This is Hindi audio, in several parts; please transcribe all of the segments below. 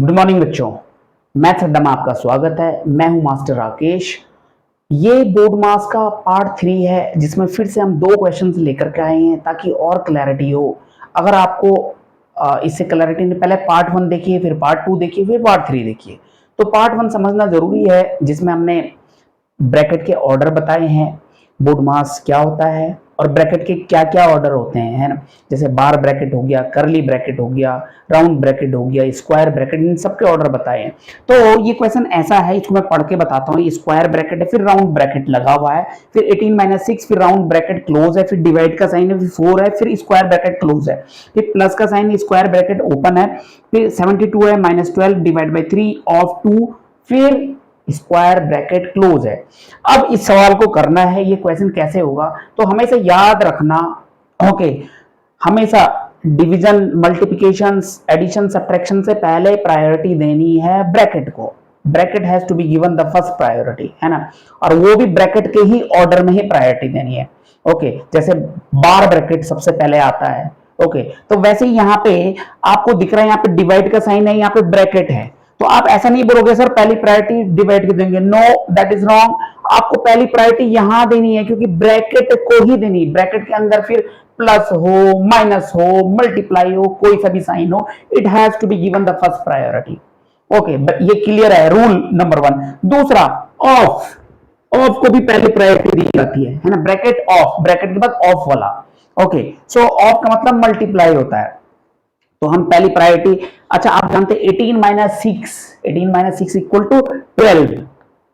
गुड मॉर्निंग बच्चों, मैथ्स अड्डा में आपका स्वागत है। मैं हूं मास्टर राकेश। ये बोर्ड मास का पार्ट 3 है जिसमें फिर से हम दो क्वेश्चंस लेकर के आए हैं ताकि और क्लैरिटी हो। अगर आपको इससे क्लैरिटी नहीं, पहले पार्ट 1 देखिए, फिर पार्ट 2 देखिए, फिर पार्ट 3 देखिए। तो पार्ट 1 समझना जरूरी है जिसमें हमने ब्रैकेट के ऑर्डर बताए हैं, बोर्ड मास क्या होता है और ब्रैकेट के क्या क्या ऑर्डर होते हैं, है ना। जैसे बार ब्रैकेट हो गया, करली ब्रैकेट हो गया, राउंड ब्रैकेट हो गया, स्क्वायर ब्रैकेट, इन सबके ऑर्डर बताए हैं। तो ये क्वेश्चन ऐसा है, इसको मैं पढ़ के बताता हूँ। स्क्वायर ब्रैकेट है, फिर राउंड ब्रैकेट लगा हुआ है, फिर 18 - 6, फिर राउंड ब्रैकेट क्लोज है, फिर डिवाइड का साइन है, फिर 4 है, फिर स्क्वायर ब्रैकेट क्लोज है, फिर प्लस का साइन, स्क्वायर ब्रैकेट ओपन है, फिर 72 है, -12 डिवाइड बाई 3 ऑफ 2, फिर स्क्वायर ब्रैकेट क्लोज है। अब इस सवाल को करना है, ये क्वेश्चन कैसे होगा, तो हमेशा याद रखना, ओके, हमेशा डिवीजन, मल्टीप्लिकेशन, एडिशन, सब्ट्रैक्शन से पहले प्रायोरिटी देनी है ब्रैकेट को। Bracket has to be given the first priority, है ना, और वो भी ब्रैकेट के ही ऑर्डर में ही प्रायोरिटी देनी है। ओके, जैसे बार ब्रैकेट सबसे पहले आता है। ओके, तो वैसे ही यहाँ पे आपको दिख रहा है, यहाँ पे डिवाइड का साइन है, यहाँ पे ब्रैकेट है, तो आप ऐसा नहीं बोलोगे सर पहली प्रायोरिटी डिवाइड की देंगे। No, that is wrong. आपको पहली प्रायोरिटी यहां देनी है क्योंकि ब्रैकेट को ही देनी। ब्रैकेट के अंदर फिर प्लस हो, माइनस हो, मल्टीप्लाई हो, कोई सा भी साइन हो, it has to be given the first priority. Okay, ये क्लियर है, रूल नंबर 1। दूसरा, ऑफ, ऑफ को भी पहली प्रायोरिटी दी जाती है ना। ब्रैकेट ऑफ, ब्रैकेट के बाद ऑफ वाला। ओके, सो ऑफ का मतलब मल्टीप्लाई होता है, तो हम पहली प्रायोरिटी। अच्छा, आप जानते हैं 18 - 6, 18 - 6 इक्वल टू 12,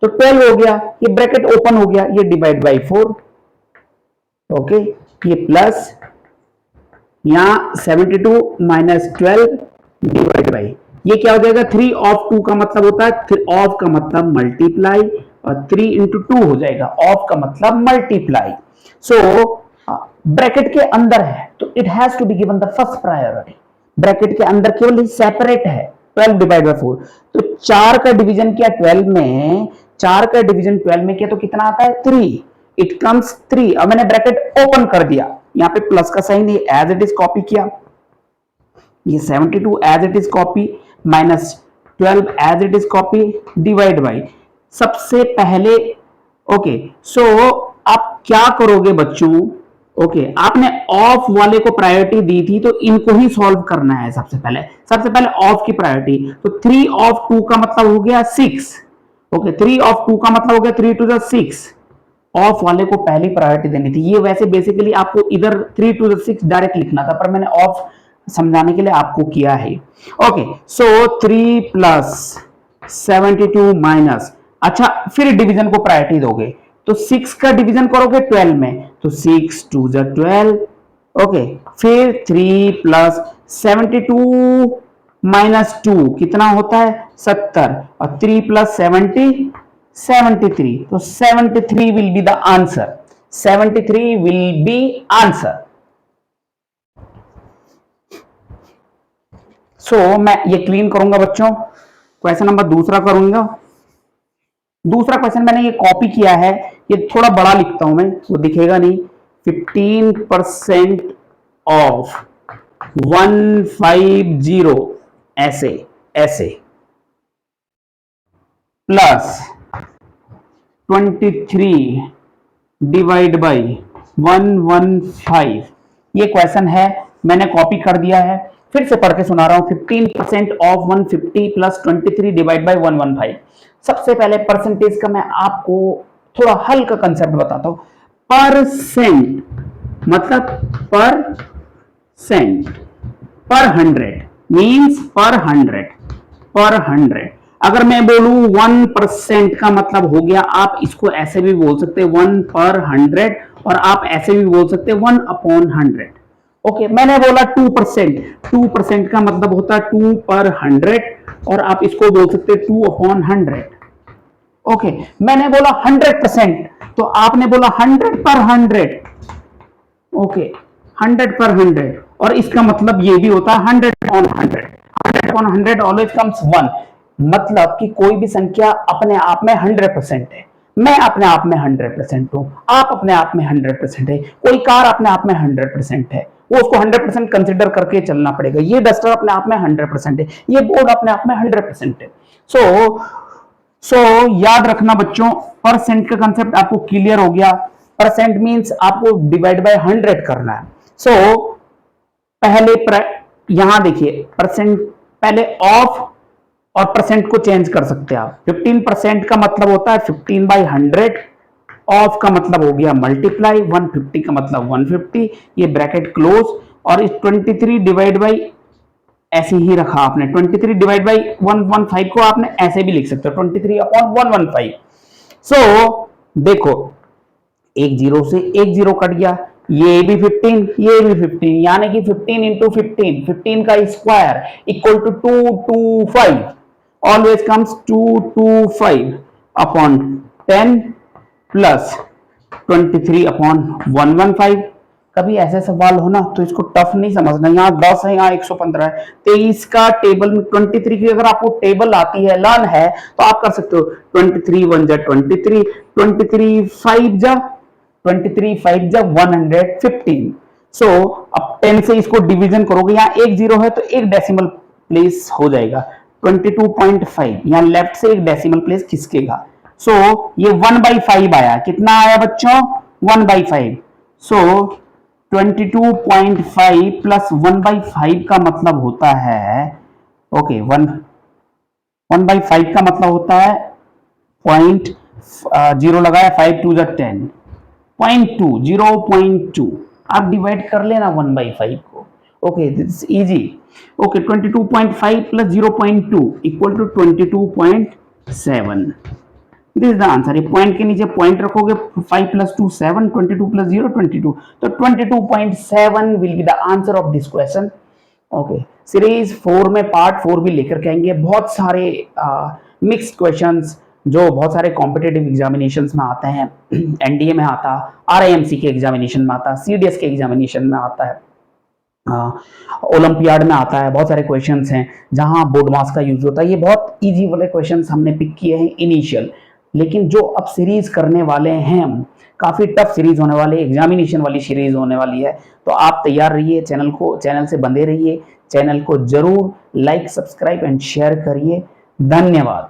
तो 12 हो गया, ये ब्रैकेट ओपन हो गया, ये डिवाइड बाई 4। ओके, ये प्लस, यहां 72 - 12 डिवाइड बाई, ये क्या हो जाएगा 3 ऑफ 2 का मतलब होता है, ऑफ का मतलब मल्टीप्लाई, और 3 इंटू 2 हो जाएगा, ऑफ का मतलब मल्टीप्लाई। सो ब्रैकेट के अंदर है तो it has to be given the first priority. Bracket के अंदर केवल सेपरेट है, 12 डिवाइड बाई 4, तो 4 का डिवीजन किया 12 में, 4 का डिवीजन 12 में किया तो कितना आता है 3, इट कम्स 3। अब मैंने ब्रैकेट ओपन कर दिया, यहाँ पे प्लस का साइन है, एज इट इज कॉपी किया, ये 72 as it is copy, -12 as it is copy, divide by सबसे पहले। ओके, सो आप क्या करोगे बच्चों, ओके, आपने ऑफ वाले को प्रायोरिटी दी थी तो इनको ही सॉल्व करना है। सबसे पहले ऑफ की प्रायोरिटी, तो 3 ऑफ 2 का मतलब हो गया 6। ओके, 3 ऑफ 2 का मतलब हो गया 3 टू द 6, ऑफ वाले को पहली प्रायोरिटी देनी थी। ये वैसे बेसिकली आपको इधर 3 टू द 6 डायरेक्ट लिखना था, पर मैंने ऑफ समझाने के लिए आपको किया है। ओके, सो 3 प्लस 72 माइनस, अच्छा फिर डिवीजन को प्रायोरिटी दोगे, तो 6 का डिवीजन करोगे 12 में, तो 6 टू द 12। ओके, फिर 3 प्लस 72 माइनस 2 कितना होता है 70, और 3 प्लस 70 73, तो 73 will be the answer, 73 will be answer. So मैं ये क्लीन करूंगा बच्चों, क्वेश्चन नंबर दूसरा करूंगा। दूसरा क्वेश्चन मैंने ये कॉपी किया है, ये थोड़ा बड़ा लिखता हूं मैं, वो दिखेगा नहीं। 15% ऑफ 150 ऐसे ऐसे, प्लस 23 डिवाइड बाई 115। ये क्वेश्चन है, मैंने कॉपी कर दिया है, फिर से पढ़ के सुना रहा हूं। 15% ऑफ 150 प्लस 23 डिवाइड बाई 115। सबसे पहले परसेंटेज का मैं आपको थोड़ा हल्का कंसेप्ट बताता हूं। परसेंट मतलब परसेंट, पर 100 मींस पर 100। अगर मैं बोलूं 1% का मतलब हो गया, आप इसको ऐसे भी बोल सकते हैं 1 पर 100, और आप ऐसे भी बोल सकते हैं 1/100। ओके, मैंने बोला 2%, 2% का मतलब होता है 2 पर 100, और आप इसको बोल सकते हैं 2/100। ओके, मैंने बोला 100%, तो आपने बोला 100 पर 100। ओके, 100 पर 100, और इसका मतलब ये भी होता है 100/100। 100/100 ऑलवेज कम्स 1, मतलब कि कोई भी संख्या अपने आप में 100% है। मैं अपने आप में 100% हूं, आप अपने आप में 100% है, कोई कार अपने आप में 100% है। वो उसको 100% कंसिडर करके चलना पड़ेगा। ये डस्टर अपने आप में 100% है, ये बोर्ड अपने आप में 100% है। सो याद रखना बच्चों, परसेंट का कंसेप्ट आपको क्लियर हो गया। परसेंट मींस आपको डिवाइड बाय 100 करना है। पहले यहां देखिए परसेंट, पहले ऑफ और परसेंट को चेंज कर सकते हैं आप। 15% का मतलब होता है 15/100, ऑफ का मतलब हो गया मल्टीप्लाई, 150 का मतलब 150, ये ब्रैकेट क्लोज। और इस 23 डिवाइड बाई ऐसे ही रखा आपने, 23 डिवाइड बाई 115 को आपने ऐसे भी लिख सकते हो, 23/115। देखो एक जीरो से एक जीरो कट गया, ये भी 15, ये भी 15, यानी कि 15 इंटू 15, 15 का square equal to 225, always comes 225 upon 10 plus 23/115। कभी ऐसे सवाल हो ना तो इसको टफ नहीं समझना, यहाँ 10 है, यहाँ 115 है। 23 का टेबल में 23 की अगर आपको टेबल आती है, लर्न है, तो आप कर सकते हो 23 1 जा 23, 23 5 जा 23 5 जा 115। अब 10 से इसको डिवीजन करोगे, यहाँ एक जीरो है तो एक डेसिमल प्लेस हो जाएगा, 22.5, यहाँ लेफ्ट से एक डेसिमल प्लेस खिसकेगा। ये 1/5 आया, कितना आया बच्चों? 1/5। 22.5 प्लस 1/5 का मतलब होता है, ओके, 1/5 का मतलब होता है पॉइंट, जीरो लगाया, 5 2 10, 0.2, 0.2। आप डिवाइड कर लेना 1/5 को। Okay, this easy. Okay, 22.5 plus 0.2 equal to 22.7। This is the answer. ये पॉइंट के नीचे पॉइंट रखोगे, 5 प्लस 2 7, 22 प्लस 0 22, तो 22.7 will be the answer of this question. Okay, series 4 में पार्ट 4 भी लेकर के आएंगे। बहुत सारे मिक्स्ड क्वेश्चंस जो बहुत सारे कॉम्पिटेटिव एग्जामिनेशंस में आते हैं, एनडीए में आता, आरआईएमसी के एग्जामिनेशन में आता, सीडीएस के एग्जामिनेशन में आता है, ओलंपियाड में आता है। बहुत सारे क्वेश्चंस हैं जहां बोर्ड मास का यूज होता है। ये बहुत इजी वाले क्वेश्चंस हमने पिक किए हैं इनिशियल, लेकिन जो अब सीरीज करने वाले हैं हम, काफी टफ सीरीज होने वाली, एग्जामिनेशन वाली सीरीज होने वाली है। तो आप तैयार रहिए, चैनल से बंधे रहिए, चैनल को जरूर लाइक, सब्सक्राइब एंड शेयर करिए। धन्यवाद।